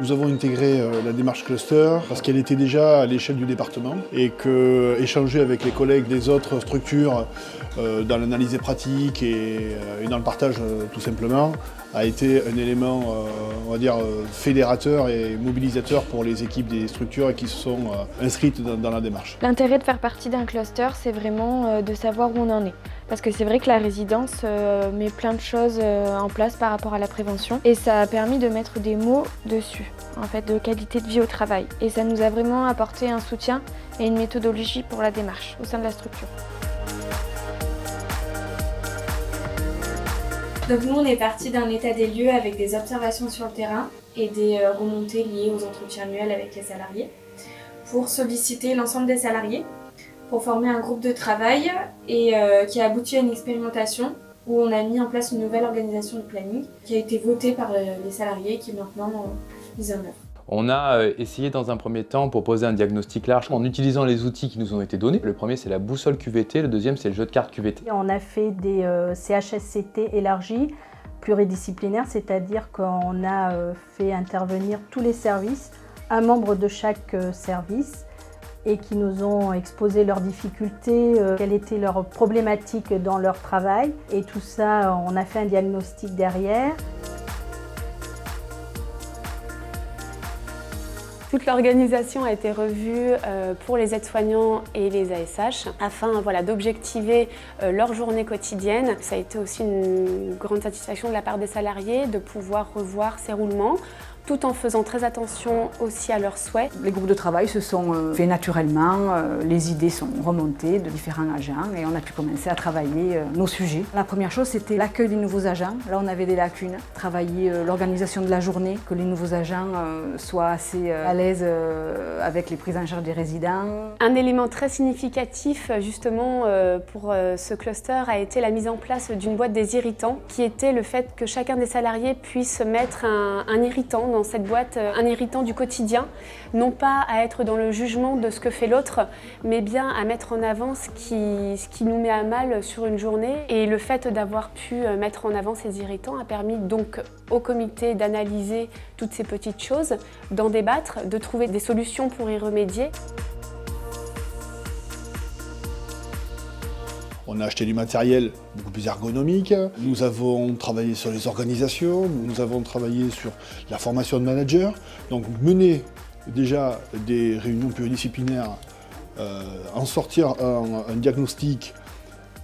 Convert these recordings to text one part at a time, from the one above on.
Nous avons intégré la démarche cluster parce qu'elle était déjà à l'échelle du département et que échanger avec les collègues des autres structures dans l'analyse des pratiques et dans le partage tout simplement a été un élément, on va dire, fédérateur et mobilisateur pour les équipes des structures qui se sont inscrites dans la démarche. L'intérêt de faire partie d'un cluster, c'est vraiment de savoir où on en est. Parce que c'est vrai que la résidence met plein de choses en place par rapport à la prévention et ça a permis de mettre des mots dessus, en fait, de qualité de vie au travail. Et ça nous a vraiment apporté un soutien et une méthodologie pour la démarche au sein de la structure. Donc nous, on est parti d'un état des lieux avec des observations sur le terrain et des remontées liées aux entretiens annuels avec les salariés pour solliciter l'ensemble des salariés pour former un groupe de travail et qui a abouti à une expérimentation où on a mis en place une nouvelle organisation de planning qui a été votée par les salariés et qui est maintenant mise en œuvre. On a essayé dans un premier temps pour poser un diagnostic large en utilisant les outils qui nous ont été donnés. Le premier c'est la boussole QVT, le deuxième c'est le jeu de cartes QVT. On a fait des CHSCT élargis, pluridisciplinaires, c'est-à-dire qu'on a fait intervenir tous les services, un membre de chaque service, et qui nous ont exposé leurs difficultés, quelles étaient leurs problématiques dans leur travail. Et tout ça, on a fait un diagnostic derrière. Toute l'organisation a été revue pour les aides-soignants et les ASH afin d'objectiver leur journée quotidienne. Ça a été aussi une grande satisfaction de la part des salariés de pouvoir revoir ces roulements, tout en faisant très attention aussi à leurs souhaits. Les groupes de travail se sont faits naturellement, les idées sont remontées de différents agents et on a pu commencer à travailler nos sujets. La première chose, c'était l'accueil des nouveaux agents. Là, on avait des lacunes. Travailler l'organisation de la journée, que les nouveaux agents soient assez à l'aise avec les prises en charge des résidents. Un élément très significatif justement pour ce cluster a été la mise en place d'une boîte des irritants, qui était le fait que chacun des salariés puisse mettre un irritant dans cette boîte, un irritant du quotidien, non pas à être dans le jugement de ce que fait l'autre, mais bien à mettre en avant ce qui nous met à mal sur une journée. Et le fait d'avoir pu mettre en avant ces irritants a permis donc au comité d'analyser toutes ces petites choses, d'en débattre, de trouver des solutions pour y remédier. On a acheté du matériel beaucoup plus ergonomique, nous avons travaillé sur les organisations, nous avons travaillé sur la formation de managers. Donc mener déjà des réunions pluridisciplinaires, en sortir un diagnostic,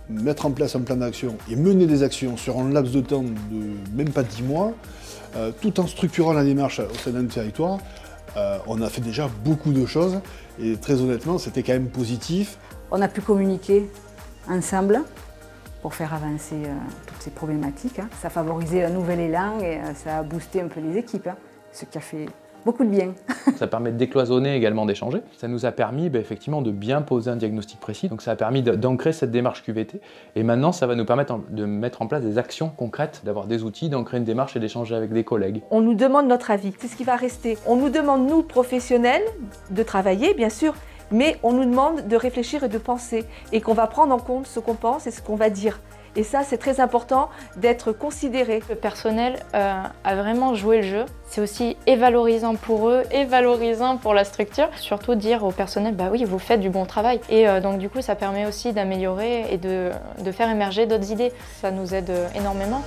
mettre en place un plan d'action et mener des actions sur un laps de temps de même pas 10 mois, tout en structurant la démarche au sein d'un territoire, on a fait déjà beaucoup de choses et très honnêtement c'était quand même positif. On a pu communiquer ensemble pour faire avancer toutes ces problématiques. Ça a favorisé un nouvel élan et ça a boosté un peu les équipes, ce qui a fait beaucoup de bien. Ça permet de décloisonner également, d'échanger. Ça nous a permis effectivement de bien poser un diagnostic précis. Donc ça a permis d'ancrer cette démarche QVT. Et maintenant, ça va nous permettre de mettre en place des actions concrètes, d'avoir des outils, d'ancrer une démarche et d'échanger avec des collègues. On nous demande notre avis, c'est ce qui va rester. On nous demande, nous, professionnels, de travailler, bien sûr, mais on nous demande de réfléchir et de penser et qu'on va prendre en compte ce qu'on pense et ce qu'on va dire. Et ça, c'est très important d'être considéré. Le personnel a vraiment joué le jeu. C'est aussi et valorisant pour eux et valorisant pour la structure. Surtout dire au personnel, bah oui, vous faites du bon travail. Et donc du coup, ça permet aussi d'améliorer et de faire émerger d'autres idées. Ça nous aide énormément.